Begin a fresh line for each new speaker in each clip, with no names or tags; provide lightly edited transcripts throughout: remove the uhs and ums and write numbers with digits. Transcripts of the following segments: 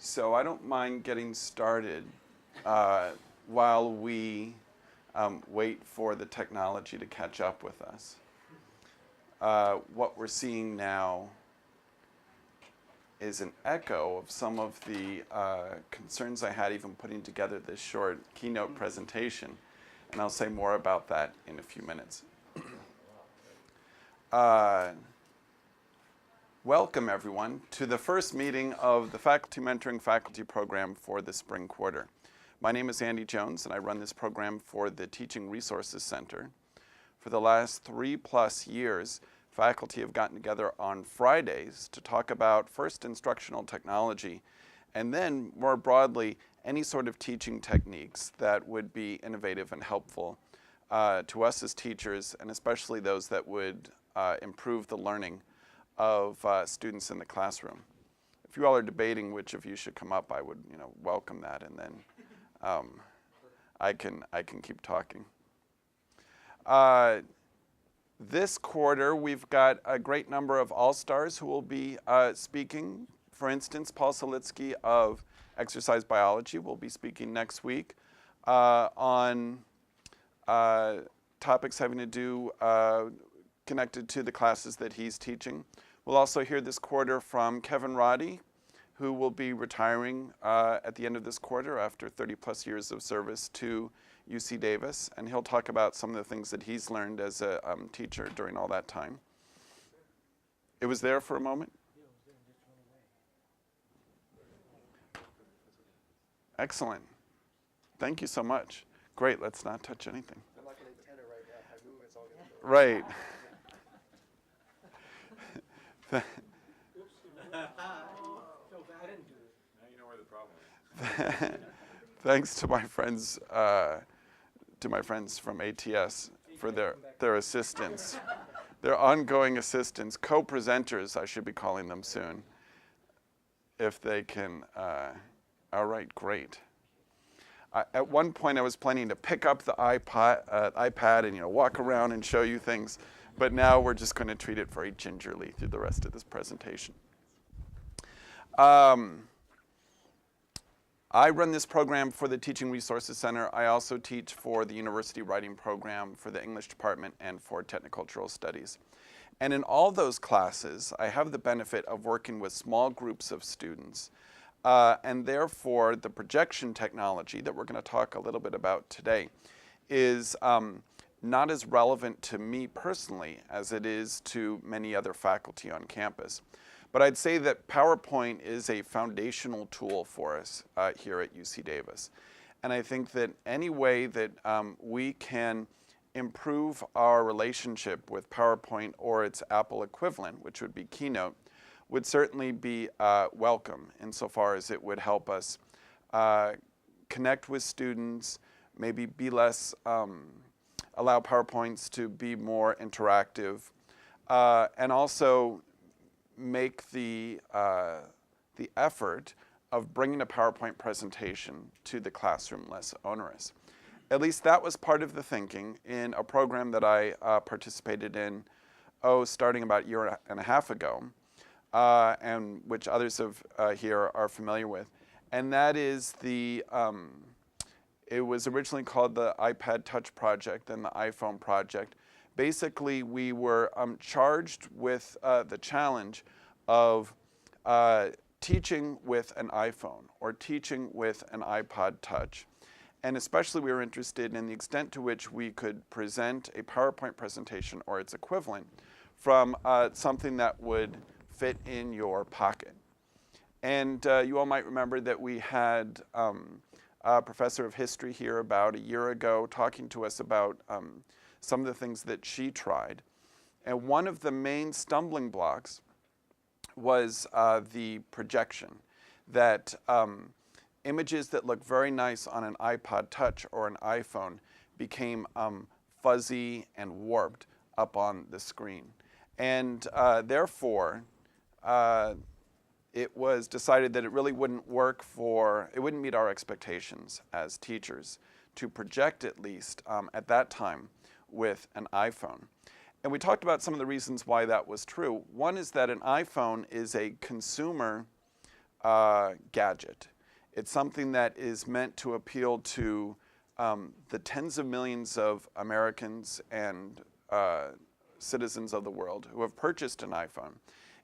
So I don't mind getting started while we wait for the technology to catch up with us. What we're seeing now is an echo of some of the concerns I had even putting together this short keynote presentation, and I'll say more about that in a few minutes. Welcome, everyone, to the first meeting of the Faculty Mentoring Faculty Program for the spring quarter. My name is Andy Jones, and I run this program for the Teaching Resources Center. For the last 3+ years, faculty have gotten together on Fridays to talk about first instructional technology, and then more broadly, any sort of teaching techniques that would be innovative and helpful to us as teachers, and especially those that would improve the learning of students in the classroom. If you all are debating which of you should come up, I would welcome that, and then I can keep talking. This quarter, we've got a great number of all-stars who will be speaking. For instance, Paul Salitsky of Exercise Biology will be speaking next week on topics having to do connected to the classes that he's teaching. We'll also hear this quarter from Kevin Roddy, who will be retiring at the end of this quarter after 30+ years of service to UC Davis, and he'll talk about some of the things that he's learned as a teacher during all that time. It was there for a moment? Excellent. Thank you so much. Great, let's not touch anything.
I'm like an antenna right now. If I move, it's all going to go.
Right.
Oops. So bad I didn't do it.
Now you know where the problem is.
Thanks to my friends from ATS for their assistance, their ongoing assistance, co-presenters, I should be calling them soon, if they can. All right, great. At one point, I was planning to pick up the iPad and walk around and show you things, but now we're just going to treat it very gingerly through the rest of this presentation. I run this program for the Teaching Resources Center. I also teach for the University Writing Program, for the English Department, and for Technocultural Studies. And in all those classes, I have the benefit of working with small groups of students. And therefore, the projection technology that we're going to talk a little bit about today is not as relevant to me personally as it is to many other faculty on campus. But I'd say that PowerPoint is a foundational tool for us here at UC Davis. And I think that any way that we can improve our relationship with PowerPoint or its Apple equivalent, which would be Keynote, would certainly be welcome insofar as it would help us connect with students, maybe be less, allow PowerPoints to be more interactive, and also make the effort of bringing a PowerPoint presentation to the classroom less onerous. At least that was part of the thinking in a program that I participated in, starting about a year and a half ago, and which others of here are familiar with. And that is it was originally called the iPad Touch Project and the iPhone Project. Basically, we were charged with the challenge of teaching with an iPhone or teaching with an iPod Touch. And especially we were interested in the extent to which we could present a PowerPoint presentation or its equivalent from something that would fit in your pocket. And you all might remember that we had a professor of history here about a year ago talking to us about some of the things that she tried. And one of the main stumbling blocks was the projection, that images that look very nice on an iPod Touch or an iPhone became fuzzy and warped up on the screen. And therefore, it was decided that it really wouldn't meet our expectations as teachers to project, at least at that time, with an iPhone. And we talked about some of the reasons why that was true. One is that an iPhone is a consumer gadget. It's something that is meant to appeal to the tens of millions of Americans and citizens of the world who have purchased an iPhone.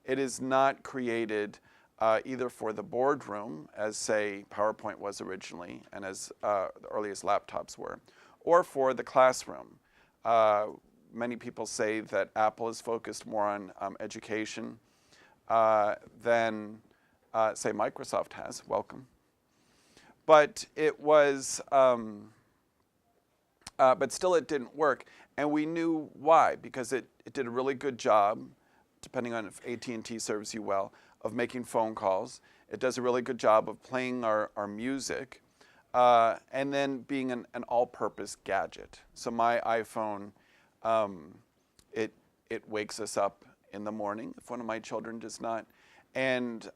It is not created either for the boardroom, as say PowerPoint was originally, and as the earliest laptops were, or for the classroom. Many people say that Apple is focused more on education than, say, Microsoft has. Welcome. But it was, but still it didn't work. And we knew why, because it did a really good job, depending on if AT&T serves you well, of making phone calls. It does a really good job of playing our music, and then being an all-purpose gadget. So my iPhone, it wakes us up in the morning if one of my children does not, and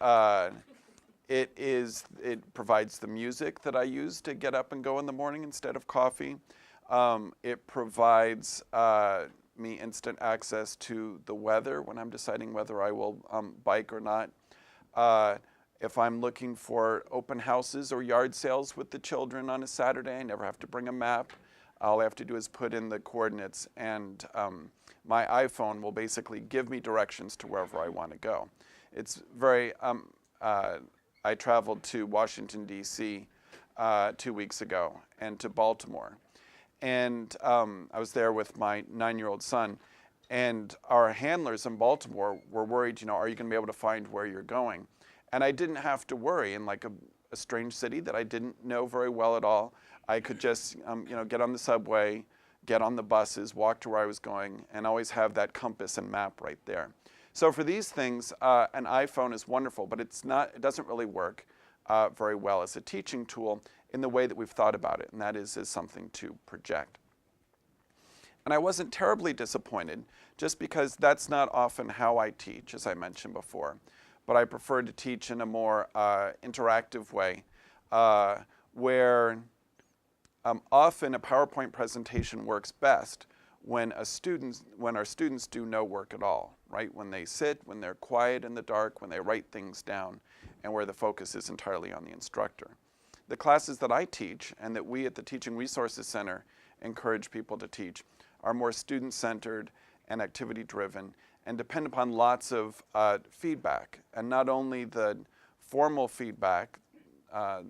it provides the music that I use to get up and go in the morning instead of coffee. It provides me instant access to the weather when I'm deciding whether I will bike or not. If I'm looking for open houses or yard sales with the children on a Saturday, I never have to bring a map. All I have to do is put in the coordinates, and my iPhone will basically give me directions to wherever I want to go. It's very, I traveled to Washington, D.C. 2 weeks ago, and to Baltimore. And I was there with my 9-year-old son, and our handlers in Baltimore were worried, are you going to be able to find where you're going? And I didn't have to worry in like a strange city that I didn't know very well at all. I could just, get on the subway, get on the buses, walk to where I was going, and always have that compass and map right there. So for these things, an iPhone is wonderful, but it doesn't really work very well as a teaching tool in the way that we've thought about it, and that is as something to project. And I wasn't terribly disappointed, just because that's not often how I teach, as I mentioned before. But I prefer to teach in a more interactive way, where often a PowerPoint presentation works best when our students do no work at all, right? When they sit, when they're quiet in the dark, when they write things down, and where the focus is entirely on the instructor. The classes that I teach, and that we at the Teaching Resources Center encourage people to teach, are more student-centered and activity-driven, and depend upon lots of feedback, and not only the formal feedback,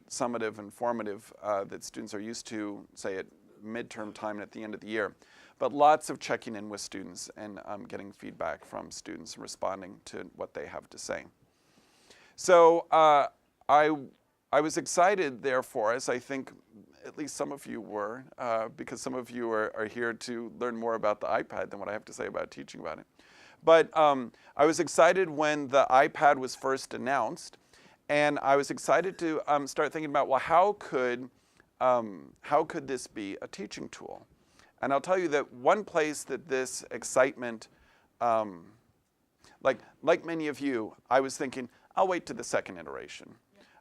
summative and formative, that students are used to, say, at midterm time and at the end of the year, but lots of checking in with students and getting feedback from students and responding to what they have to say. So I was excited, therefore, as I think at least some of you were, because some of you are here to learn more about the iPad than what I have to say about teaching about it. But I was excited when the iPad was first announced, and I was excited to start thinking about, well, how could this be a teaching tool? And I'll tell you that one place that this excitement, like many of you, I was thinking, I'll wait to the second iteration.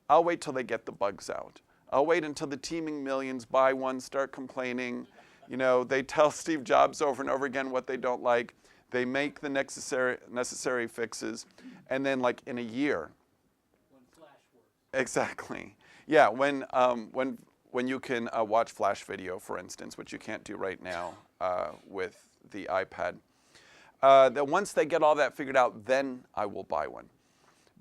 I'll wait till they get the bugs out. I'll wait until the teeming millions buy one, start complaining. They tell Steve Jobs over and over again what they don't like. They make the necessary fixes, and then like in a year.
When Flash works.
Exactly. Yeah, when you can watch Flash video, for instance, which you can't do right now with the iPad. That once they get all that figured out, then I will buy one.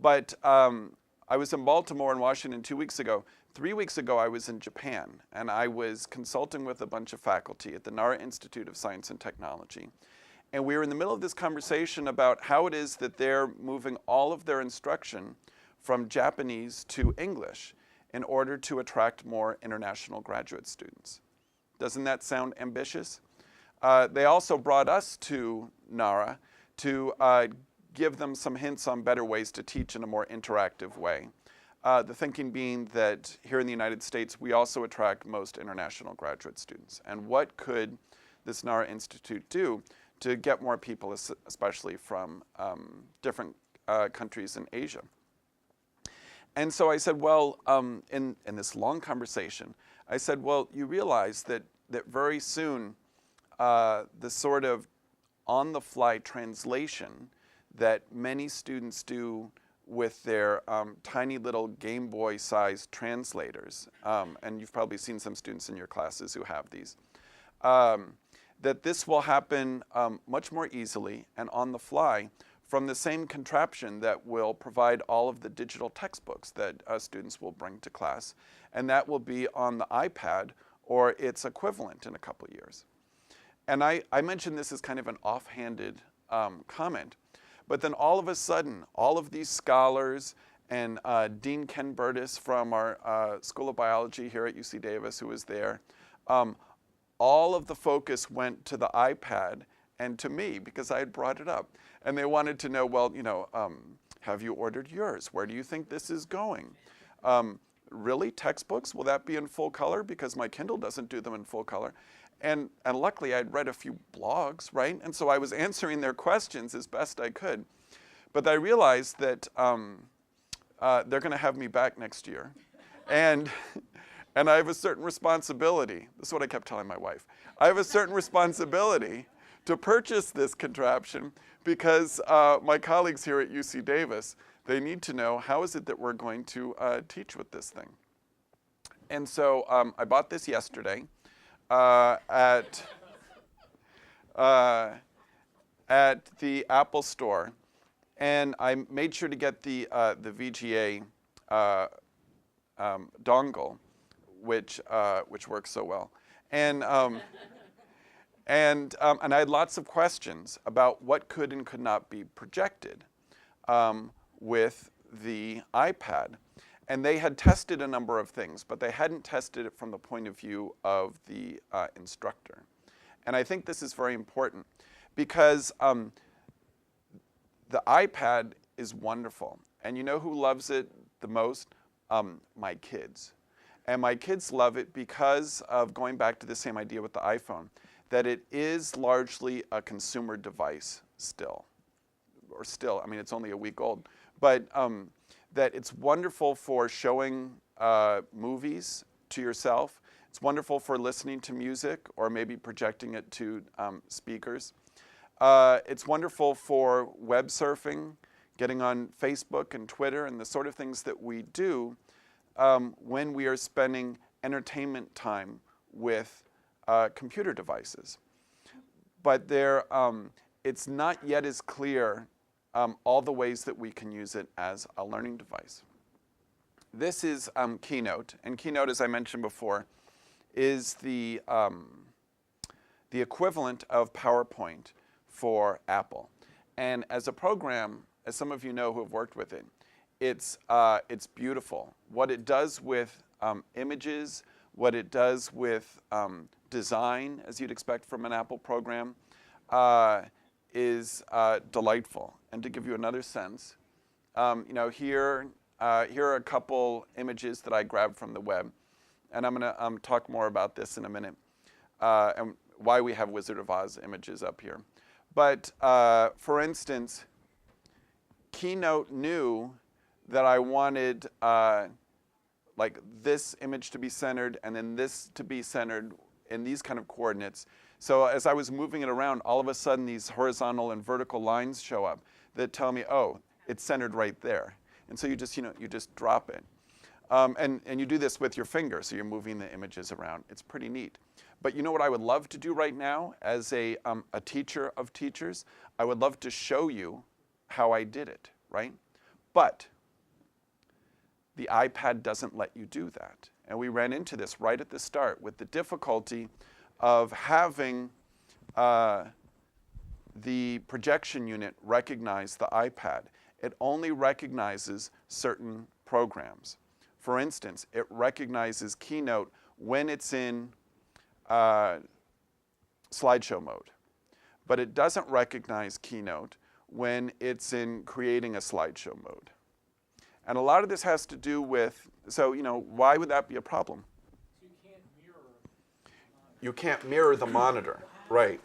But I was in Baltimore and Washington 2 weeks ago. 3 weeks ago, I was in Japan, and I was consulting with a bunch of faculty at the Nara Institute of Science and Technology. And we were in the middle of this conversation about how it is that they're moving all of their instruction from Japanese to English in order to attract more international graduate students. Doesn't that sound ambitious? They also brought us to Nara to give them some hints on better ways to teach in a more interactive way. The thinking being that here in the United States, we also attract most international graduate students. And what could this Nara Institute do to get more people, especially from different countries in Asia? And so I said, well, in this long conversation, I said, well, you realize that very soon the sort of on-the-fly translation that many students do with their tiny little Game Boy-sized translators, and you've probably seen some students in your classes who have these, that this will happen much more easily and on the fly from the same contraption that will provide all of the digital textbooks that students will bring to class, and that will be on the iPad or its equivalent in a couple years. And I mentioned this as kind of an offhanded comment, but then all of a sudden, all of these scholars and Dean Ken Burtis from our School of Biology here at UC Davis, who was there, all of the focus went to the iPad and to me because I had brought it up. And they wanted to know, well, you know, have you ordered yours? Where do you think this is going? Really, textbooks, will that be in full color? Because my Kindle doesn't do them in full color. And luckily, I'd read a few blogs, right? And so I was answering their questions as best I could. But I realized that they're going to have me back next year. And I have a certain responsibility. This is what I kept telling my wife. I have a certain responsibility to purchase this contraption because my colleagues here at UC Davis, they need to know how is it that we're going to teach with this thing. And so I bought this yesterday at the Apple Store, and I made sure to get the VGA dongle, which works so well, and I had lots of questions about what could and could not be projected with the iPad. And they had tested a number of things, but they hadn't tested it from the point of view of the instructor. And I think this is very important because the iPad is wonderful. And you know who loves it the most? My kids. And my kids love it because of, going back to the same idea with the iPhone, that it is largely a consumer device still. Or still, I mean, it's only a week old. But that it's wonderful for showing movies to yourself. It's wonderful for listening to music or maybe projecting it to speakers. It's wonderful for web surfing, getting on Facebook and Twitter and the sort of things that we do when we are spending entertainment time with computer devices. But it's not yet as clear all the ways that we can use it as a learning device. This is Keynote, and Keynote, as I mentioned before, is the equivalent of PowerPoint for Apple. And as a program, as some of you know who have worked with it, it's beautiful. What it does with images, what it does with design, as you'd expect from an Apple program, is delightful. And to give you another sense, you know, here are a couple images that I grabbed from the web, and I'm going to talk more about this in a minute, and why we have Wizard of Oz images up here. But for instance, Keynote knew that I wanted like this image to be centered and then this to be centered in these kind of coordinates. So as I was moving it around, all of a sudden these horizontal and vertical lines show up that tell me, oh, it's centered right there. And so you just drop it. And you do this with your finger, so you're moving the images around. It's pretty neat. But you know what I would love to do right now as a teacher of teachers? I would love to show you how I did it, right? But the iPad doesn't let you do that. And we ran into this right at the start with the difficulty of having the projection unit recognize the iPad. It only recognizes certain programs. For instance, it recognizes Keynote when it's in slideshow mode. But it doesn't recognize Keynote when it's in creating a slideshow mode. And a lot of this has to do with, so, you know, why would that be a problem?
You can't mirror.
You can't mirror the monitor, right.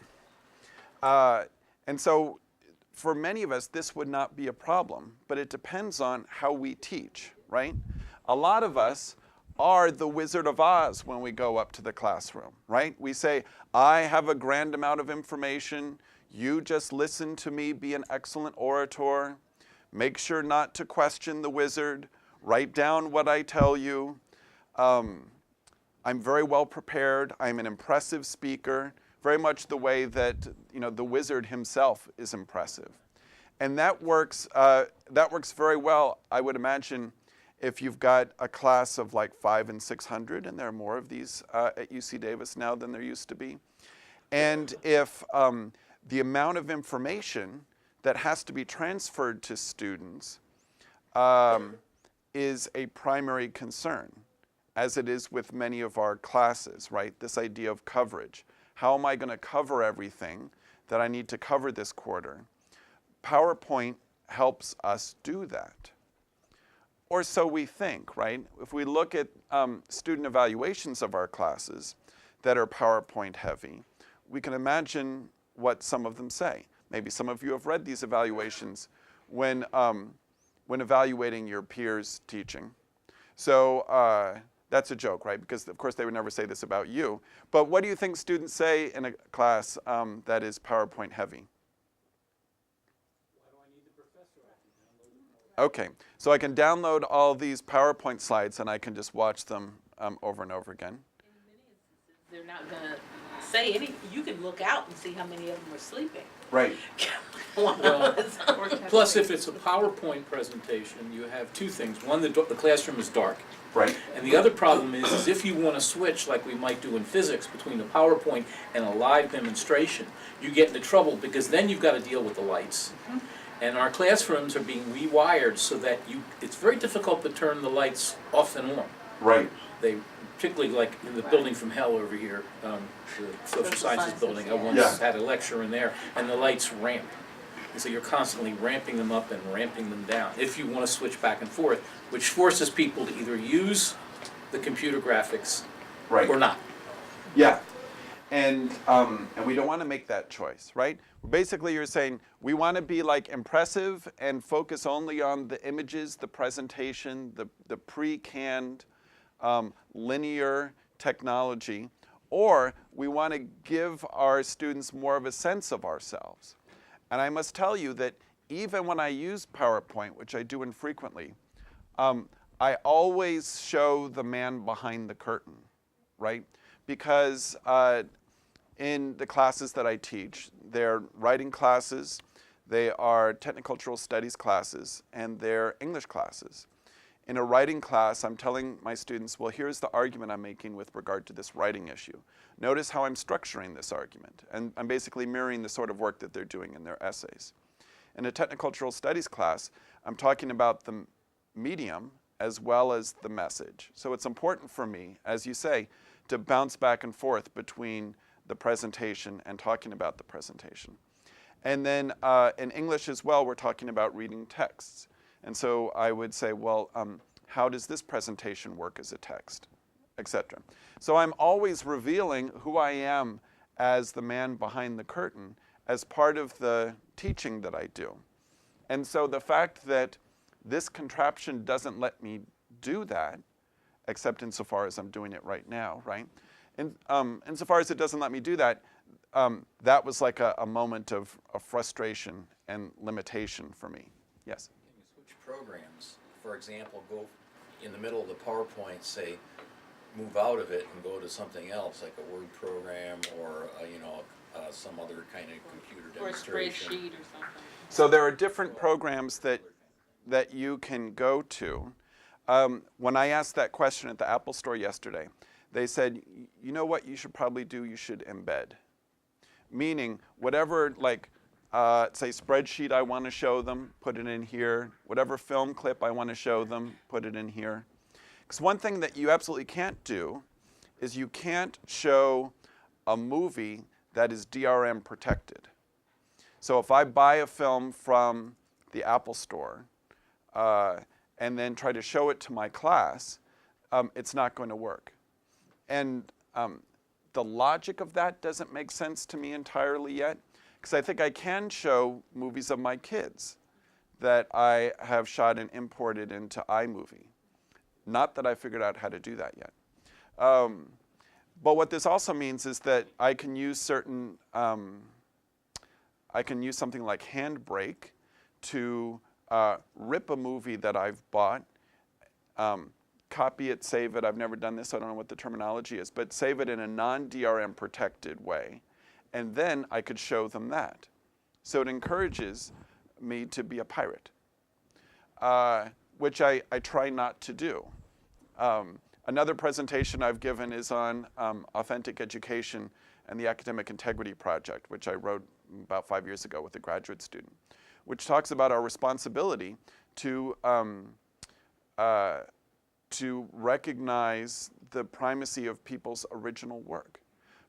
And so for many of us, this would not be a problem, but it depends on how we teach, right? A lot of us are the Wizard of Oz when we go up to the classroom, right? We say, I have a grand amount of information. You just listen to me be an excellent orator. Make sure not to question the wizard. Write down what I tell you. I'm very well prepared. I'm an impressive speaker, very much the way that the wizard himself is impressive. And that works very well, I would imagine, if you've got a class of like 500 and 600, and there are more of these at UC Davis now than there used to be. And if the amount of information that has to be transferred to students is a primary concern, as it is with many of our classes, right? This idea of coverage. How am I going to cover everything that I need to cover this quarter? PowerPoint helps us do that. Or so we think, right? If we look at student evaluations of our classes that are PowerPoint heavy, we can imagine what some of them say. Maybe some of you have read these evaluations when evaluating your peers' teaching. So that's a joke, right? Because of course they would never say this about you. But what do you think students say in a class that is PowerPoint heavy?
Why do I need the professor? I can download the
Okay, so I can download all these PowerPoint slides and I can just watch them over and over again.
In many instances, they're not going to say anything. You can look out and see how many of them are sleeping.
Right.
Well, plus, if it's a PowerPoint presentation, you have two things. One, the classroom is dark.
Right.
And the other problem is if you want to switch, like we might do in physics, between a PowerPoint and a live demonstration, you get into trouble because then you've got to deal with the lights.
Mm-hmm.
And our classrooms are being rewired so that it's very difficult to turn the lights off and on.
Right.
They, particularly like in the building from hell over here, the social sciences building, I once had a lecture in there, and the lights ramp. And so you're constantly ramping them up and ramping them down if you want to switch back and forth, which forces people to either use the computer graphics or not.
Yeah. And we don't want to make that choice, right? Basically, you're saying we want to be like impressive and focus only on the images, the presentation, the pre-canned linear technology, or we want to give our students more of a sense of ourselves. And I must tell you that even when I use PowerPoint, which I do infrequently, I always show the man behind the curtain, right? Because in the classes that I teach, they're writing classes, they are technicultural studies classes, and they're English classes. In a writing class, I'm telling my students, well, here's the argument I'm making with regard to this writing issue. Notice how I'm structuring this argument, and I'm basically mirroring the sort of work that they're doing in their essays. In a technicultural studies class, I'm talking about the medium as well as the message. So it's important for me, as you say, to bounce back and forth between the presentation and talking about the presentation. And then in English as well, we're talking about reading texts. And so I would say, well, how does this presentation work as a text, etc. So I'm always revealing who I am as the man behind the curtain as part of the teaching that I do. And so the fact that this contraption doesn't let me do that, except insofar as I'm doing it right now, right? And insofar as it doesn't let me do that, that was like a moment of frustration and limitation for me. Yes?
Can you switch programs? For example, go in the middle of the PowerPoint, say, move out of it and go to something else, like a Word program or, some other kind of computer
Or a
demonstration.
spreadsheet or something.
So there are different programs that you can go to. When I asked that question at the Apple Store yesterday, they said, you know what you should probably do? You should embed. Meaning, whatever, like, say, spreadsheet I want to show them, put it in here. Whatever film clip I want to show them, put it in here. Because one thing that you absolutely can't do is you can't show a movie that is DRM protected. So if I buy a film from the Apple Store and then try to show it to my class, it's not going to work. And the logic of that doesn't make sense to me entirely yet, because I think I can show movies of my kids that I have shot and imported into iMovie. Not that I figured out how to do that yet. But what this also means is that I can use certain, I can use something like Handbrake to rip a movie that I've bought, copy it, save it. I've never done this, so I don't know what the terminology is, but save it in a non-DRM protected way, and then I could show them that. So it encourages me to be a pirate, which I try not to do. Another presentation I've given is on authentic education and the Academic Integrity Project, which I wrote about 5 years ago with a graduate student, which talks about our responsibility to recognize the primacy of people's original work.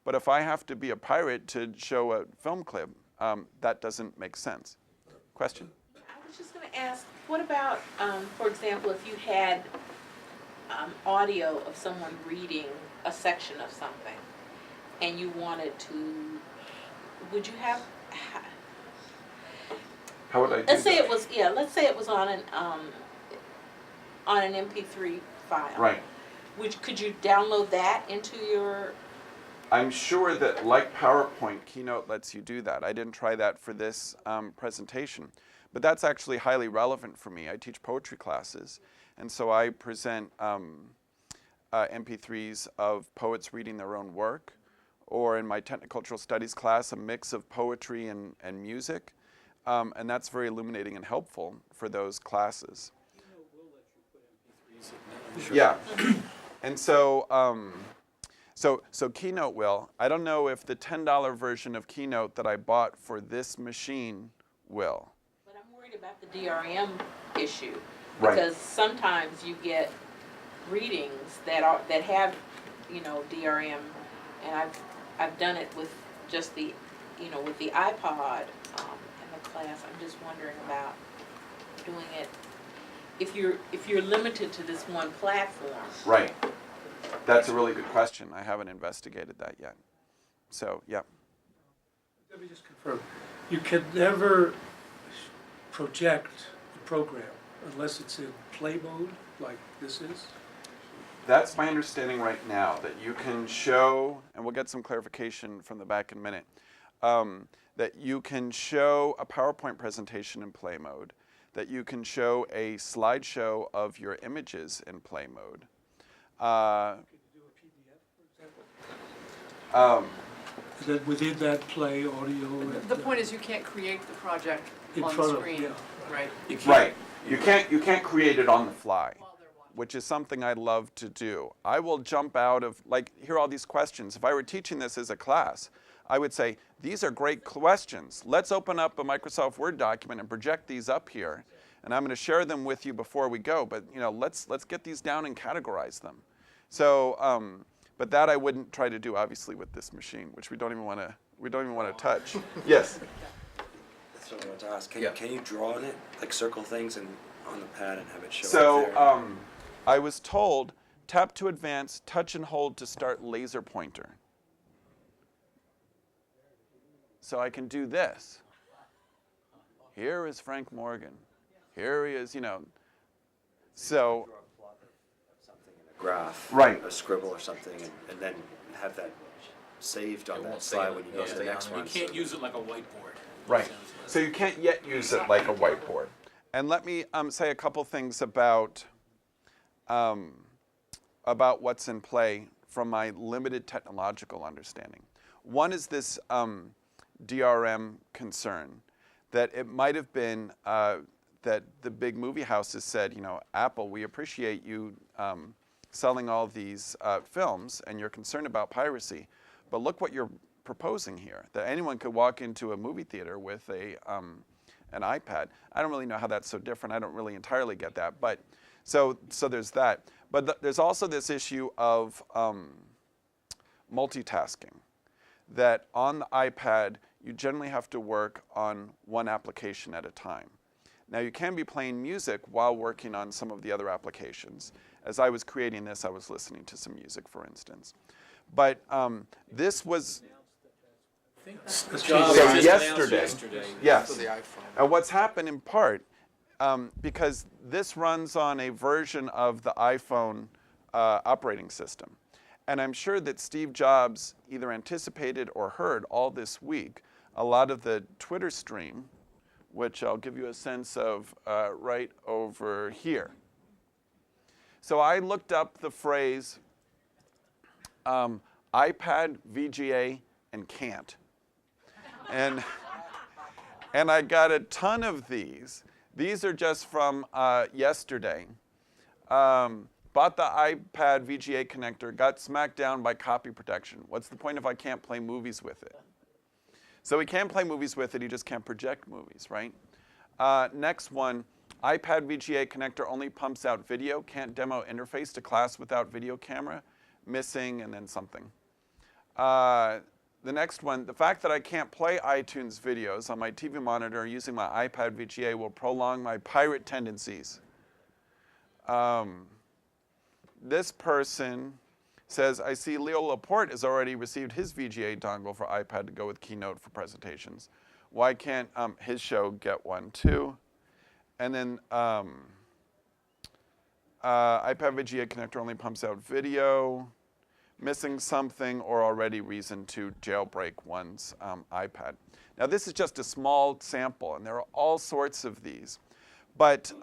But if I have to be a pirate to show a film clip, that doesn't make sense. Question?
I was just gonna ask, what about, for example, if you had audio of someone reading a section of something, and you wanted to, would you have,
How would I do
let's say
that?
it was, yeah, let's say it was on an MP3 file.
Right.
Could you download that into your,
I'm sure that, like PowerPoint, Keynote lets you do that. I didn't try that for this presentation, but that's actually highly relevant for me. I teach poetry classes, and so I present MP3s of poets reading their own work, or in my technicultural studies class, a mix of poetry and music, and that's very illuminating and helpful for those classes. Yeah, and so, so Keynote will. I don't know if the $10 version of Keynote that I bought for this machine will.
but I'm worried about the DRM issue.
Right.
Because sometimes you get readings that have, DRM, and I've done it with just the, with the iPod in the class. I'm just wondering about doing it if you're limited to this one platform.
Right. That's a really good question. I haven't investigated that yet. So, yeah.
Let me just confirm. You can never project the program unless it's in play mode, like this is?
That's my understanding right now, that you can show, and we'll get some clarification from the back in a minute, that you can show a PowerPoint presentation in play mode, that you can show a slideshow of your images in play mode.
Can you do a PDF, for example? And then within that play audio and
The point is you can't create the project
in
on
front
the
of,
screen,
yeah.
right?
Right. You can't create it on the fly,
While they're watching.
which is something I love to do. I will jump out of, like, here are all these questions. If I were teaching this as a class, I would say, these are great questions. Let's open up a Microsoft Word document and project these up here. And I'm going to share them with you before we go, but let's get these down and categorize them. So, but that I wouldn't try to do, obviously, with this machine, which we don't even want to touch. Yes.
That's what I wanted to ask.
Yeah.
Can you draw on it, like circle things and on the pad and have it show
So,
up there?
I was told, tap to advance, touch and hold to start laser pointer. So I can do this. Here is Frank Morgan. Here he is, So,
Something in a graph,
Right.
a scribble or something, and then have that saved on
It
that
won't stay
slide
on-
when you go to
yeah,
the next
You
one.
can't
so
use
that-
it like a whiteboard.
right. So you can't yet use it like a whiteboard. And let me say a couple things about what's in play from my limited technological understanding. One is this DRM concern, that it might have been that the big movie houses said, Apple, we appreciate you selling all these films and you're concerned about piracy, but look what you're proposing here, that anyone could walk into a movie theater with an iPad. I don't really know how that's so different. I don't really entirely get that, but so there's that. But there's also this issue of multitasking, that on the iPad, you generally have to work on one application at a time. Now, you can be playing music while working on some of the other applications. As I was creating this, I was listening to some music, for instance. But this was,
I think
That's
Jobs
So
just announced
yesterday. Yes.
For the iPhone.
And what's happened in part, because this runs on a version of the iPhone operating system. And I'm sure that Steve Jobs either anticipated or heard all this week a lot of the Twitter stream which I'll give you a sense of right over here. So I looked up the phrase iPad, VGA, and Cant. And I got a ton of these. These are just from yesterday. Bought the iPad VGA connector, got smacked down by copy protection. What's the point if I can't play movies with it? So we can play movies with it, you just can't project movies, right? Next one, iPad VGA connector only pumps out video, can't demo interface to class without video camera, missing, and then something. The next one, the fact that I can't play iTunes videos on my TV monitor using my iPad VGA will prolong my pirate tendencies. This person says, I see Leo Laporte has already received his VGA dongle for iPad to go with Keynote for presentations. Why can't his show get one too? And then iPad VGA connector only pumps out video, missing something, or already reason to jailbreak one's iPad. Now this is just a small sample, and there are all sorts of these. But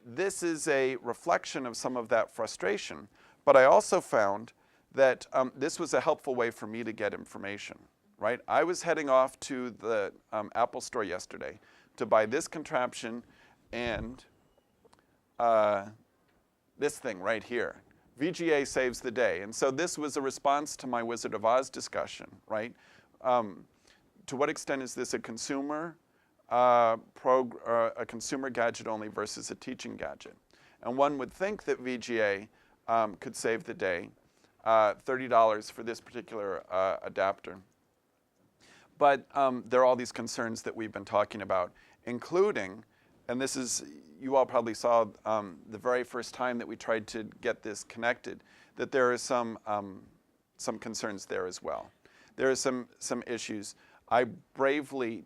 this is a reflection of some of that frustration. But I also found that this was a helpful way for me to get information, right? I was heading off to the Apple store yesterday to buy this contraption and this thing right here. VGA saves the day. And so this was a response to my Wizard of Oz discussion, right? To what extent is this a consumer a consumer gadget only versus a teaching gadget? And one would think that VGA could save the day, $30 for this particular adapter. But there are all these concerns that we've been talking about, including, and this is, you all probably saw the very first time that we tried to get this connected, that there are some concerns there as well. There are some issues. I bravely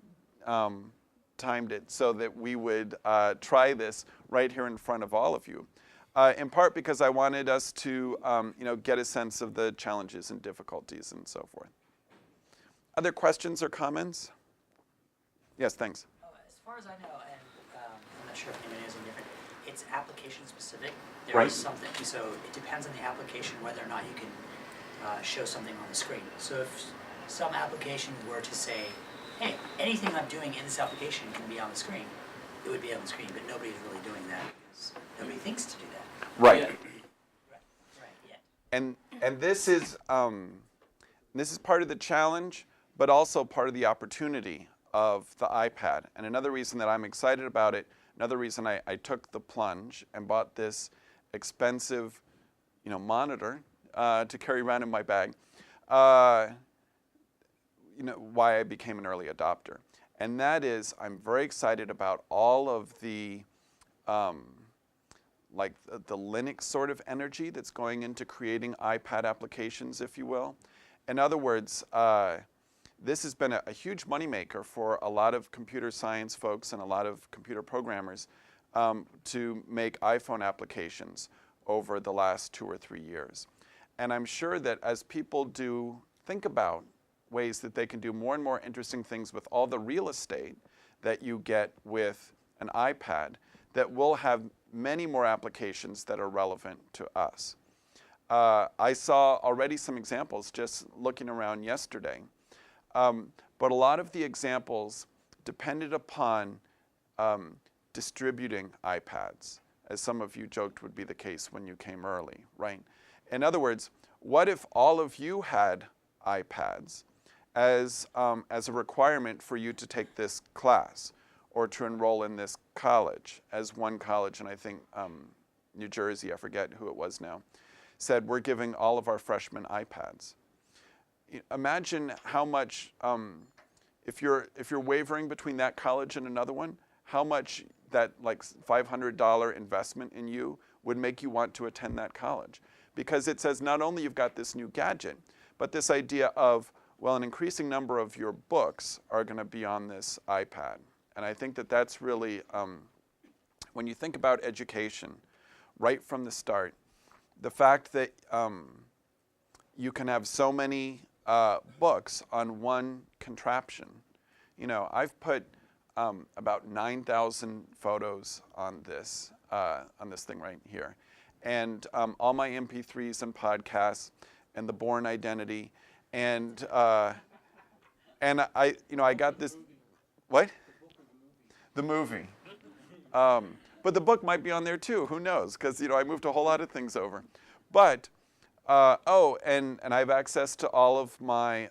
timed it so that we would try this right here in front of all of you. In part because I wanted us to get a sense of the challenges and difficulties and so forth. Other questions or comments? Yes, thanks.
As far as I know, and I'm not sure if anyone is any different, it's application specific. There
Right.
is something, so it depends on the application whether or not you can show something on the screen. So if some application were to say, hey, anything I'm doing in this application can be on the screen, it would be on the screen, but nobody's really doing that because nobody thinks to do that.
Right.
Yeah.
Right, yeah.
And this is part of the challenge, but also part of the opportunity of the iPad. And another reason that I'm excited about it, another reason I took the plunge and bought this expensive, monitor to carry around in my bag, why I became an early adopter. And that is, I'm very excited about all of the the Linux sort of energy that's going into creating iPad applications, if you will. In other words, this has been a huge moneymaker for a lot of computer science folks and a lot of computer programmers to make iPhone applications over the last 2 or 3 years. And I'm sure that as people do think about ways that they can do more and more interesting things with all the real estate that you get with an iPad, that we'll have many more applications that are relevant to us. I saw already some examples just looking around yesterday, but a lot of the examples depended upon distributing iPads, as some of you joked would be the case when you came early, right? In other words, what if all of you had iPads as a requirement for you to take this class or to enroll in this college, as one college, and I think New Jersey, I forget who it was now, said we're giving all of our freshmen iPads. Imagine how much, if you're wavering between that college and another one, how much that $500 investment in you would make you want to attend that college. Because it says not only you've got this new gadget, but this idea of, well, an increasing number of your books are going to be on this iPad. And I think that that's really, when you think about education, right from the start, the fact that you can have so many books on one contraption. I've put about 9,000 photos on this thing right here, and all my MP3s and podcasts, and the Bourne Identity, and I got this. What? The movie. But the book might be on there too. Who knows? Because I moved a whole lot of things over. But and I have access to all of my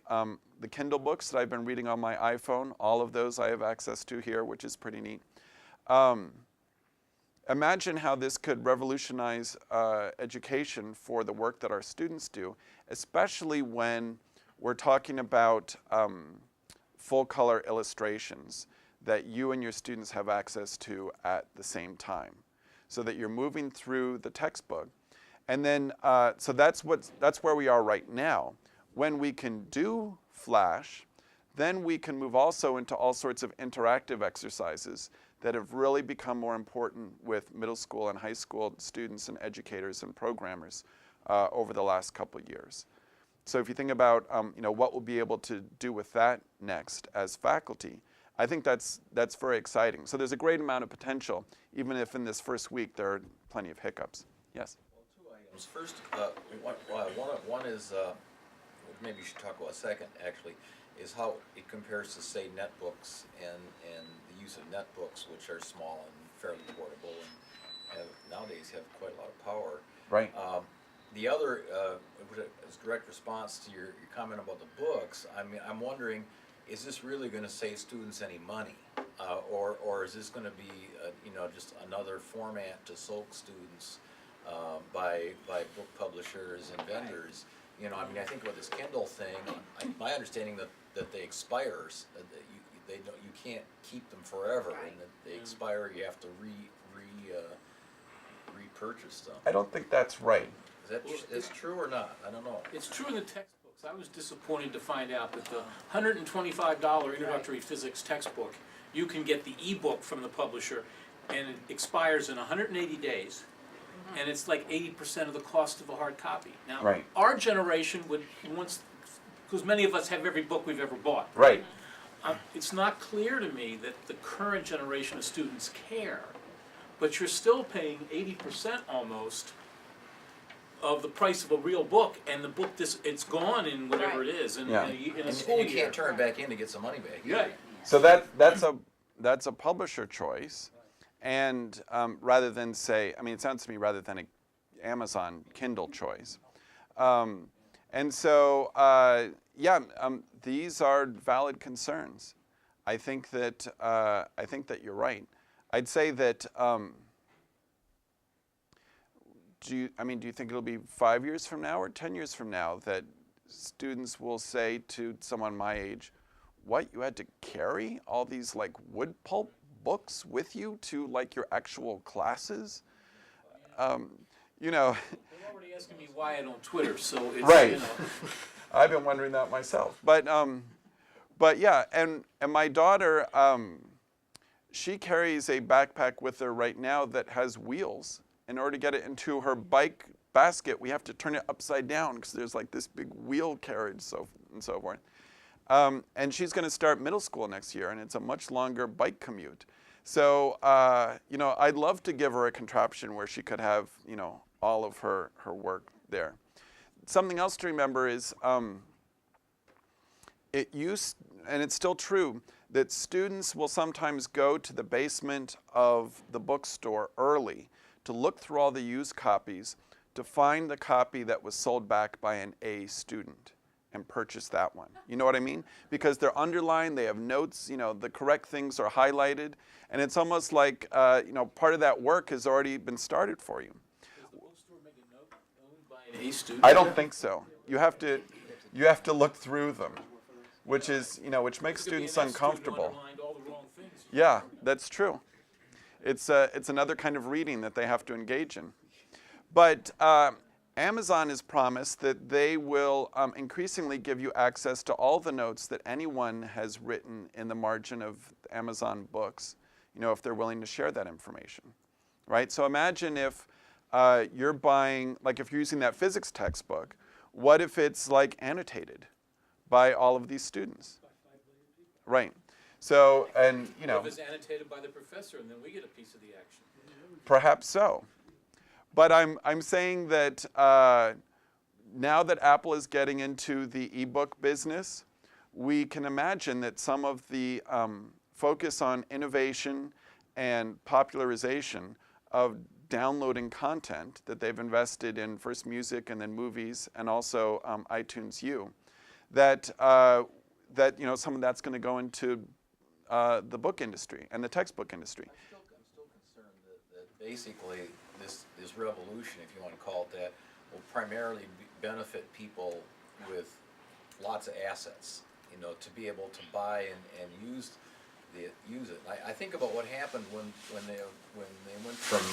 the Kindle books that I've been reading on my iPhone. All of those I have access to here, which is pretty neat. Imagine how this could revolutionize education for the work that our students do, especially when we're talking about full color illustrations that you and your students have access to at the same time, so that you're moving through the textbook. And then, so that's where we are right now. When we can do Flash, then we can move also into all sorts of interactive exercises that have really become more important with middle school and high school students and educators and programmers over the last couple of years. So if you think about what we'll be able to do with that next as faculty, I think that's very exciting. So there's a great amount of potential, even if in this first week there are plenty of hiccups. Yes?
Well, 2 items. First, one is, maybe you should talk about a second, actually, is how it compares to, say, netbooks and the use of netbooks, which are small and fairly portable and nowadays have quite a lot of power.
Right.
The other, as direct response to your comment about the books, I'm wondering, is this really going to save students any money, or is this going to be, just another format to soak students by book publishers and vendors? I think with this Kindle thing, my understanding that they expire, that you can't keep them forever, and that they expire. You have to repurchase them.
I don't think that's right.
Is that true or not? I don't know.
It's true in the textbooks. I was disappointed to find out that the $125 introductory physics textbook, you can get the ebook from the publisher, and it expires in 180 days. And it's like 80% of the cost of a hard copy. Now,
Right.
our generation would because many of us have every book we've ever bought.
Right.
It's not clear to me that the current generation of students care, but you're still paying 80% almost of the price of a real book, and the book it's gone in whatever it is in
Yeah.
a
And
school
you
year.
can't turn it back in to get some money back.
Yeah.
So that's a publisher choice, and rather than say, it sounds to me rather than an Amazon Kindle choice, and so these are valid concerns. I think that you're right. I'd say that. Do you think it'll be 5 years from now or 10 years from now that students will say to someone my age, "What, you had to carry all these wood pulp books with you to your actual classes?"
They're already asking me why I don't Twitter, so it's
Right. I've been wondering that myself. But yeah, and my daughter, she carries a backpack with her right now that has wheels. In order to get it into her bike basket, we have to turn it upside down because there's this big wheel carriage and so forth. And she's going to start middle school next year, and it's a much longer bike commute. So, I'd love to give her a contraption where she could have, all of her work there. Something else to remember is and it's still true, that students will sometimes go to the basement of the bookstore early to look through all the used copies to find the copy that was sold back by an A student and purchase that one. You know what I mean? Because they're underlined, they have notes, the correct things are highlighted, and it's almost like, part of that work has already been started for you.
Does the bookstore make a note owned by an A student?
I don't think so. You have to look through them, which makes students uncomfortable.
All the wrong things.
Yeah, that's true. It's another kind of reading that they have to engage in. But Amazon has promised that they will increasingly give you access to all the notes that anyone has written in the margin of Amazon books, if they're willing to share that information, right? So imagine if you're buying, if you're using that physics textbook, what if it's annotated by all of these students? Right. So, and you know,
If it's annotated by the professor, and then we get a piece of the action.
perhaps so. But I'm saying that now that Apple is getting into the ebook business, we can imagine that some of the focus on innovation and popularization of downloading content that they've invested in, first music and then movies, and also iTunes U, that that you know, some of that's going to go into the book industry and the textbook industry.
I'm still concerned that basically this revolution, if you want to call it that, will primarily benefit people with lots of assets, you know, to be able to buy and use it. I think about what happened when they went from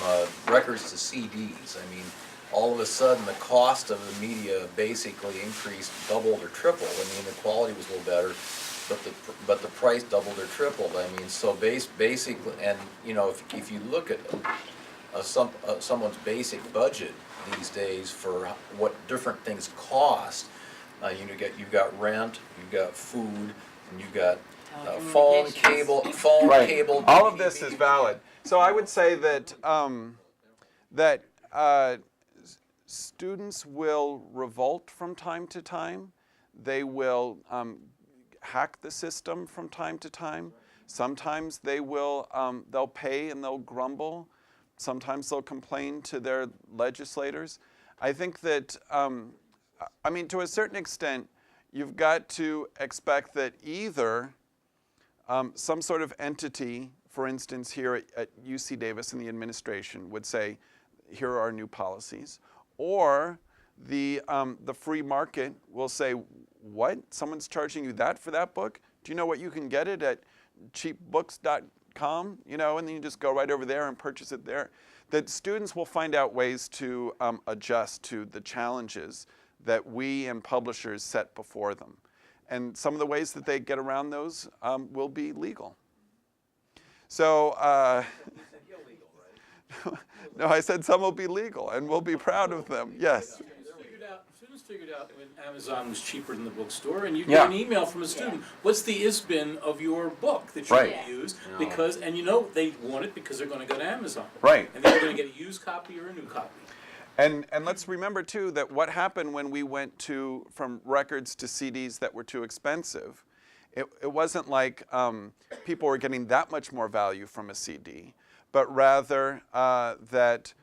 records to CDs. I mean, all of a sudden the cost of the media basically increased, doubled or tripled. I mean, the quality was a little better, but the price doubled or tripled. I mean, so basically, and you know, if you look at someone's basic budget these days for what different things cost, you've got rent, you've got food, and you've got phone, cable, cable.
All of this is valid. So I would say that students will revolt from time to time. They will hack the system from time to time. Sometimes they'll pay and they'll grumble. Sometimes they'll complain to their legislators. I think that, I mean, to a certain extent, you've got to expect that either some sort of entity, for instance, here at UC Davis in the administration would say, here are our new policies, or the free market will say, what? Someone's charging you that for that book? Do you know what you can get it at cheapbooks.com? You know, and then you just go right over there and purchase it there. That students will find out ways to adjust to the challenges that we and publishers set before them. And some of the ways that they get around those will be legal. So, no, I said some will be legal, and we'll be proud of them. Yes.
Students figured out when Amazon was cheaper than the bookstore, and you get an email from a student. What's the ISBN of your book that you're going to use? Because, and you know they want it because they're going to go to Amazon.
Right.
And they're going to get a used copy or a new copy.
And let's remember too that what happened when we went from records to CDs that were too expensive, it wasn't like people were getting that much more value from a CD, but rather that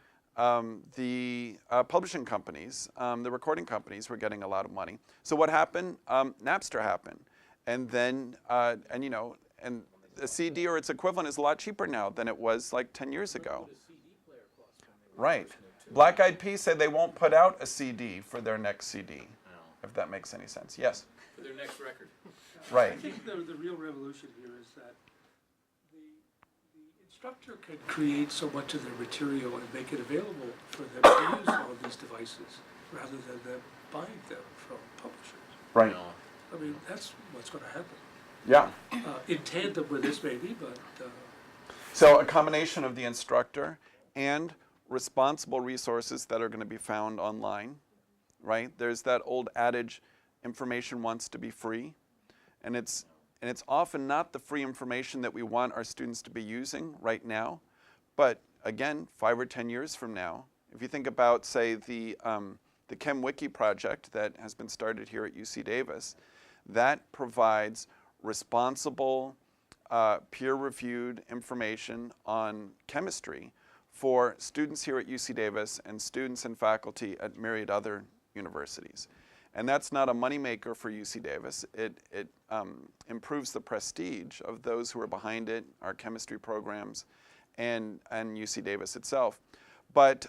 the publishing companies, the recording companies were getting a lot of money. So what happened? Napster happened, and then and you know, and a CD or its equivalent is a lot cheaper now than it was like 10 years ago. Right. Black Eyed Peas say they won't put out a CD for their next CD, if that makes any sense. Yes?
For their next record.
Right.
I think the real revolution here is that the instructor can create so much of their material and make it available for them to use on these devices, rather than them buying them from publishers.
Right.
I mean, that's what's going to happen.
Yeah.
In tandem with this maybe, but...
So a combination of the instructor and responsible resources that are going to be found online, right? There's that old adage, information wants to be free, and it's often not the free information that we want our students to be using right now, but again, 5 or 10 years from now, if you think about, say, the ChemWiki project that has been started here at UC Davis, that provides responsible, peer-reviewed information on chemistry for students here at UC Davis and students and faculty at myriad other universities. And that's not a moneymaker for UC Davis. It improves the prestige of those who are behind it, our chemistry programs, and UC Davis itself. But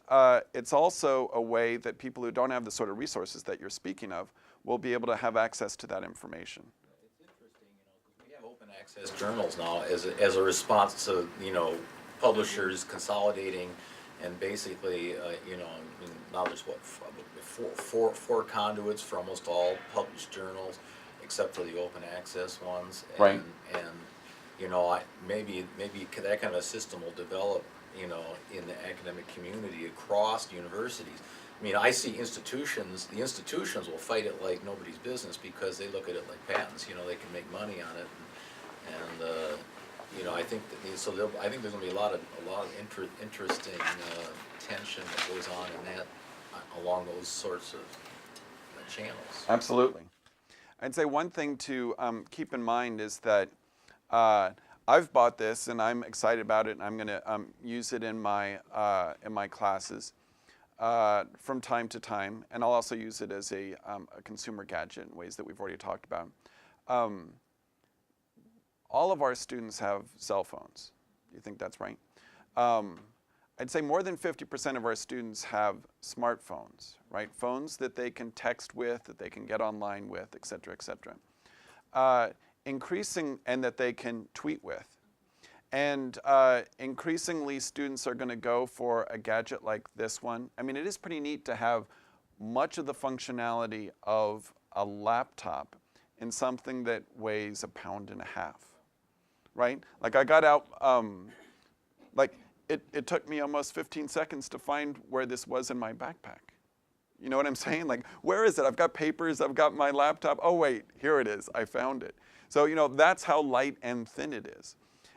it's also a way that people who don't have the sort of resources that you're speaking of will be able to have access to that information.
It's interesting, you know, because we have open access journals now as a response to, you know, publishers consolidating, and basically, you know, I mean, now there's what, four conduits for almost all published journals, except for the open access ones. And,
right.
And you know, maybe that kind of a system will develop, you know, in the academic community across universities. I mean, I see the institutions will fight it like nobody's business because they look at it like patents. You know, they can make money on it. And, you know, I think that, so I think there's gonna be a lot of interesting, tension that goes on in that, along those sorts of channels.
Absolutely. I'd say one thing to keep in mind is that I've bought this and I'm excited about it, and I'm going to use it in my classes from time to time, and I'll also use it as a consumer gadget in ways that we've already talked about. All of our students have cell phones. Do you think that's right? I'd say more than 50% of our students have smartphones, right? Phones that they can text with, that they can get online with, et cetera, et cetera. Increasing, and that they can tweet with. And increasingly, students are going to go for a gadget like this one. I mean, it is pretty neat to have much of the functionality of a laptop in something that weighs 1.5 pounds, right? Like I got out, it took me almost 15 seconds to find where this was in my backpack. You know what I'm saying? Like, where is it? I've got papers, I've got my laptop. Oh wait, here it is, I found it. So, you know, that's how light and thin it is.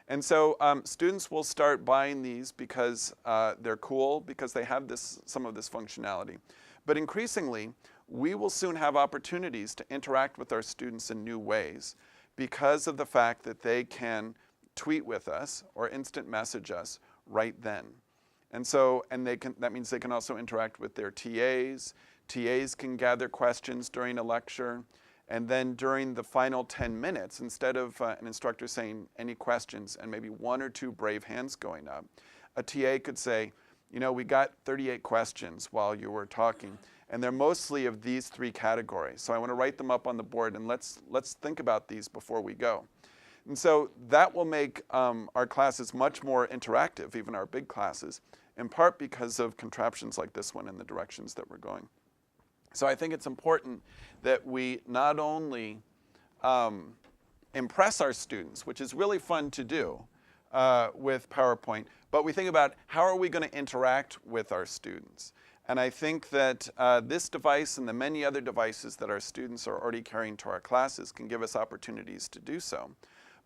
And so students will start buying these because they're cool, because they have some of this functionality. But increasingly, we will soon have opportunities to interact with our students in new ways because of the fact that they can tweet with us or instant message us right then. And so, that means they can also interact with their TAs. TAs can gather questions during a lecture. And then during the final 10 minutes, instead of an instructor saying any questions and maybe 1 or 2 brave hands going up, a TA could say, you know, we got 38 questions while you were talking, and they're mostly of these 3 categories. So I want to write them up on the board, and let's think about these before we go. And so that will make our classes much more interactive, even our big classes, in part because of contraptions like this one and the directions that we're going. So I think it's important that we not only impress our students, which is really fun to do with PowerPoint, but we think about how are we going to interact with our students. And I think that this device and the many other devices that our students are already carrying to our classes can give us opportunities to do so.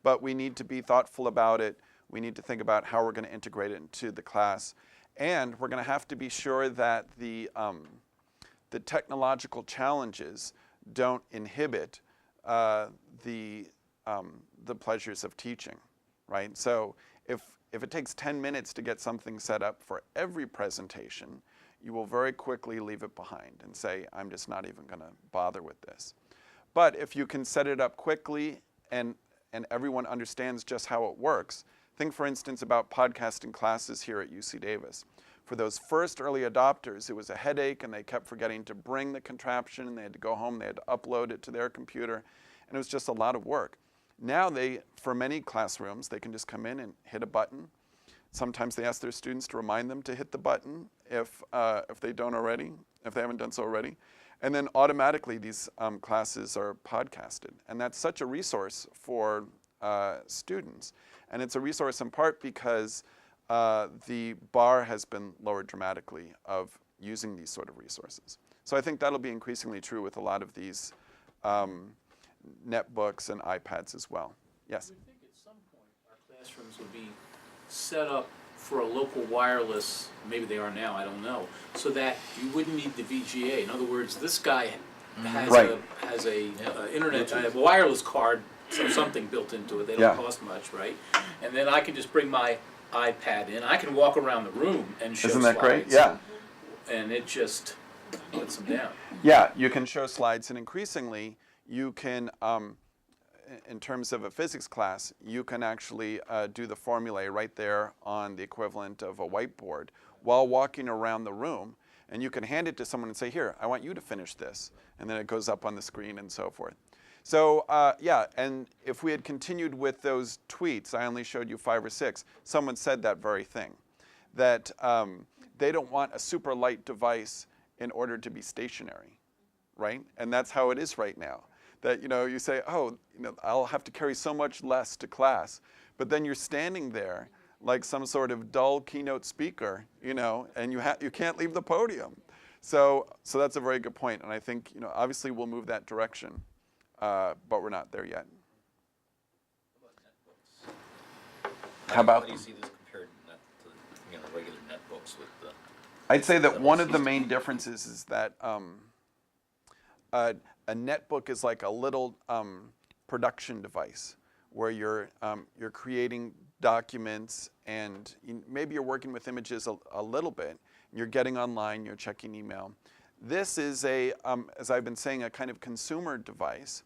But we need to be thoughtful about it. We need to think about how we're going to integrate it into the class. And we're going to have to be sure that the technological challenges don't inhibit the pleasures of teaching, right? So if it takes 10 minutes to get something set up for every presentation, you will very quickly leave it behind and say, I'm just not even going to bother with this. But if you can set it up quickly and everyone understands just how it works, think for instance about podcasting classes here at UC Davis. For those first early adopters, it was a headache and they kept forgetting to bring the contraption and they had to go home, they had to upload it to their computer, and it was just a lot of work. Now for many classrooms, they can just come in and hit a button. Sometimes they ask their students to remind them to hit the button if they haven't done so already. And then automatically these classes are podcasted. And that's such a resource for students. And it's a resource in part because the bar has been lowered dramatically of using these sort of resources. So I think that'll be increasingly true with a lot of these netbooks and iPads as well. Yes?
We think at some point our classrooms will be set up for a local wireless, maybe they are now, I don't know, so that you wouldn't need the VGA. In other words, this guy has
Right.
a internet, a wireless card, so something built into it. They don't cost much, right? And then I can just bring my iPad in. I can walk around the room and show
Isn't that great?
slides.
Yeah.
And it just puts them down.
Yeah, you can show slides, and increasingly you can, in terms of a physics class, you can actually do the formulae right there on the equivalent of a whiteboard while walking around the room, and you can hand it to someone and say, here, I want you to finish this, and then it goes up on the screen and so forth. So yeah, and if we had continued with those tweets, I only showed you 5 or 6, someone said that very thing, that they don't want a super light device in order to be stationary, right? And that's how it is right now. That, you know, you say, oh, you know, I'll have to carry so much less to class, but then you're standing there like some sort of dull keynote speaker, you know, and you can't leave the podium. So that's a very good point, and I think, you know, obviously we'll move that direction, but we're not there yet. How about
How do you
them?
see this compared to regular netbooks with the?
I'd say that
the
one of the
system?
main differences is that a netbook is like a little production device where you're creating documents and maybe you're working with images a little bit. You're getting online, you're checking email. This is as I've been saying, a kind of consumer device.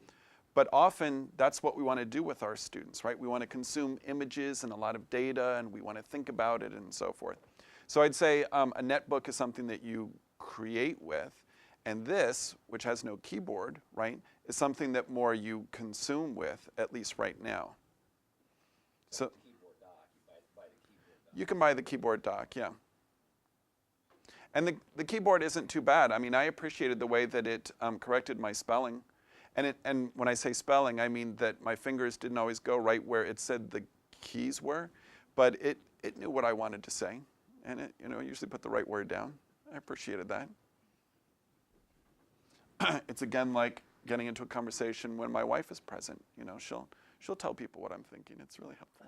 But often that's what we want to do with our students, right? We want to consume images and a lot of data, and we want to think about it and so forth. So I'd say a netbook is something that you create with, and this, which has no keyboard, right, is something that more you consume with, at least right now. So you can buy the keyboard dock, yeah. And the keyboard isn't too bad. I mean, I appreciated the way that it corrected my spelling. And when I say spelling, I mean that my fingers didn't always go right where it said the keys were, but it knew what I wanted to say, and it usually put the right word down. I appreciated that. It's again like getting into a conversation when my wife is present. She'll tell people what I'm thinking. It's really helpful.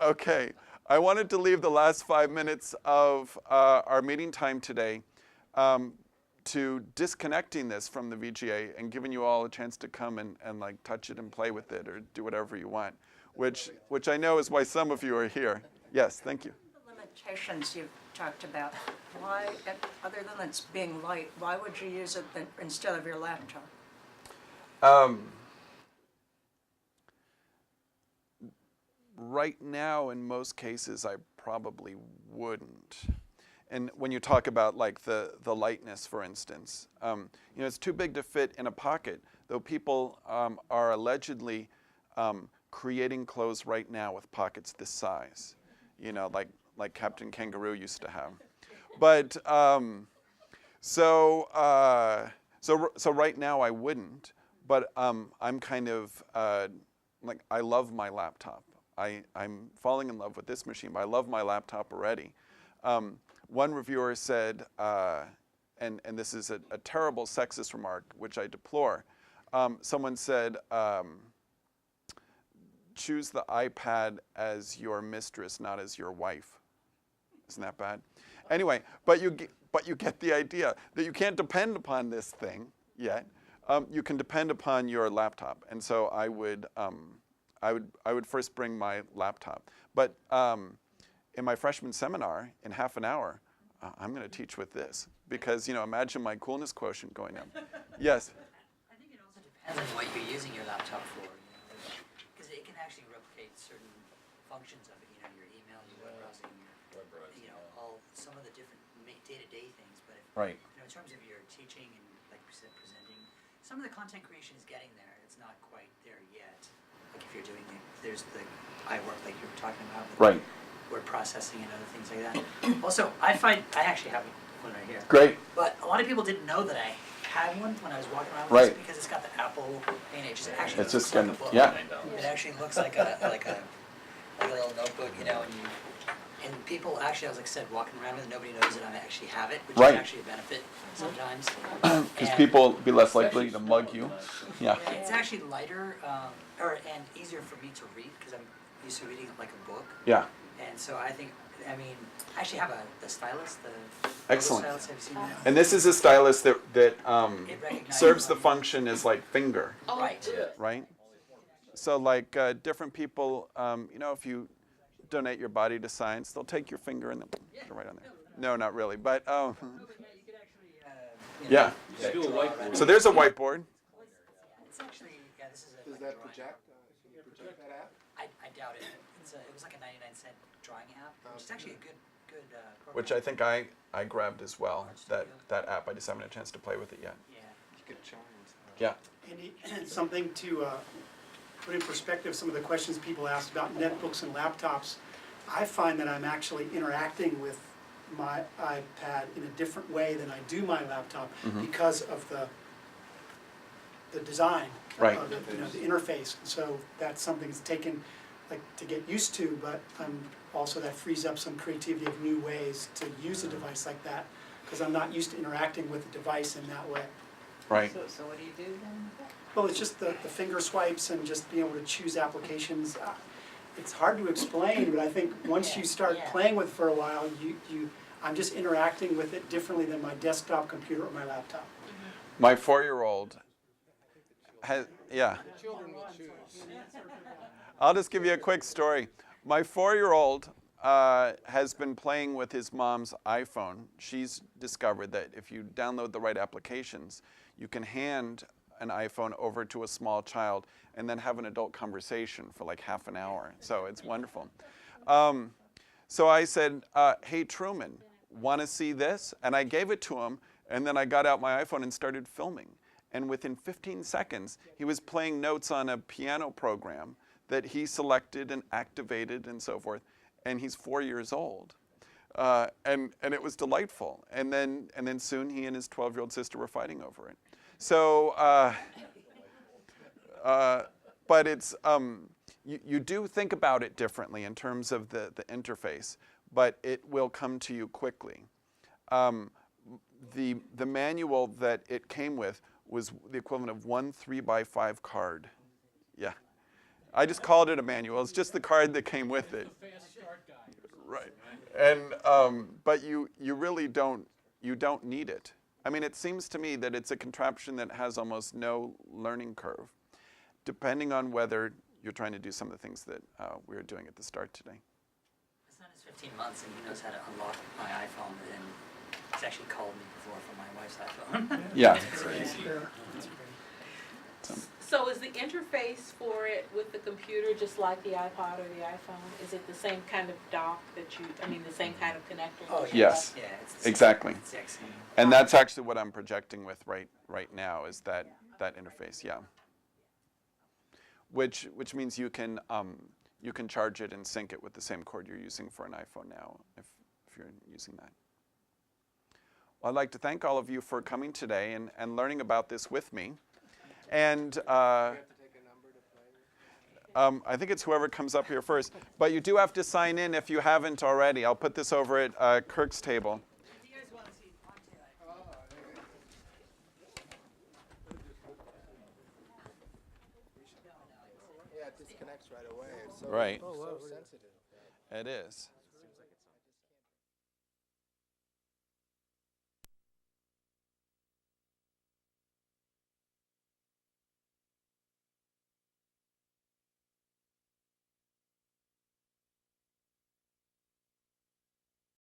Okay, I wanted to leave the last 5 minutes of our meeting time today to disconnecting this from the VGA and giving you all a chance to come and like touch it and play with it or do whatever you want, which I know is why some of you are here. Yes, thank you.
The limitations you've talked about, why, other than it's being light, why would you use it instead of your laptop?
Right now, in most cases, I probably wouldn't. And when you talk about like the lightness, for instance, it's too big to fit in a pocket. Though people are allegedly creating clothes right now with pockets this size, like Captain Kangaroo used to have. But so right now I wouldn't. But I'm kind of like I love my laptop. I'm falling in love with this machine, but I love my laptop already. One reviewer said, and this is a terrible sexist remark, which I deplore. Someone said, choose the iPad as your mistress, not as your wife. Isn't that bad? Anyway, but you get the idea that you can't depend upon this thing yet. You can depend upon your laptop, and so I would first bring my laptop. But in my freshman seminar, in half an hour, I'm going to teach with this because imagine my coolness quotient going up. Yes.
I think it also depends on what you're using your laptop for, because it can actually replicate certain functions of it. Your email, your web browsing, all some of the different day-to-day things. But
Right.
in terms of your teaching and like you said, presenting, some of the content creation is getting there. It's not quite there yet. Like if you're doing there's the iWork like you were talking about.
Right.
Word processing and other things like that. Also, I actually have one right here.
Great.
But a lot of people didn't know that I had one when I was walking around with
Right.
this because it's got the Apple and it just actually
It's
looks
just
like
gonna,
a book.
yeah.
It actually looks like a little notebook, and people actually, as I said, walking around with it, nobody knows that I actually have it, which
Right.
is actually a benefit sometimes.
Because
And-
people be less likely to mug you. Yeah.
Yeah, it's actually lighter, and easier for me to read because I'm used to reading it like a book.
Yeah.
And so I actually have the stylus, the
Excellent.
stylus, have you seen that?
And this is a stylus that
It recognizes
serves the function as like finger,
Oh,
Right.
good.
right? So like different people, if you donate your body to science, they'll take your finger and they'll put it right on there. No, not really, but
No, but you could actually,
yeah.
You do a whiteboard.
So there's a whiteboard.
It's actually, this is a.
Does that project? Can you project that app?
I doubt it. It was like a 99-cent drawing app, which is actually a good program.
Which I think I grabbed as well, that app. I just haven't had a chance to play with it yet.
Yeah.
Good challenge.
Yeah.
Andy, something to put in perspective some of the questions people asked about netbooks and laptops. I find that I'm actually interacting with my iPad in a different way than I do my laptop because of the design
Right.
of it, the interface. So that's something that's taken to get used to, but also that frees up some creativity of new ways to use a device like that because I'm not used to interacting with the device in that way.
Right.
So what do you do then?
Well, it's just the finger swipes and just being able to choose applications. it's hard to explain, but I think once you start playing with it for a while, I'm just interacting with it differently than my desktop computer or my laptop.
My 4-year-old has, yeah.
Children will choose.
I'll just give you a quick story. My 4-year-old has been playing with his mom's iPhone. She's discovered that if you download the right applications, you can hand an iPhone over to a small child and then have an adult conversation for like half an hour. So it's wonderful. So I said, hey Truman, want to see this? And I gave it to him, and then I got out my iPhone and started filming. And within 15 seconds, he was playing notes on a piano program that he selected and activated and so forth. And he's 4 years old. And it was delightful. And then soon he and his 12-year-old sister were fighting over it. So, but it's, you do think about it differently in terms of the interface, but it will come to you quickly. The manual that it came with was the equivalent of one 3x5 card. Yeah. I just called it a manual. It's just the card that came with it. Right. And but you really don't need it. I mean, it seems to me that it's a contraption that has almost no learning curve, depending on whether you're trying to do some of the things that we were doing at the start today.
My son is 15 months and he knows how to unlock my iPhone, and he's actually called me before from my wife's iPhone.
Yeah.
So is the interface for it with the computer just like the iPod or the iPhone? Is it the same kind of dock that the same kind of connector?
Oh,
that you
Yes.
have?
Yeah, it's the same.
Exactly.
It's the exact same.
And that's actually what I'm projecting with right now is that interface, yeah. Which means you can charge it and sync it with the same cord you're using for an iPhone now, if you're using that. Well, I'd like to thank all of you for coming today and learning about this with me. And I think it's whoever comes up here first. But you do have to sign in if you haven't already. I'll put this over at Kirk's table.
Do you guys want to see
Yeah, it disconnects right away. It's so,
Right.
so sensitive.
It is.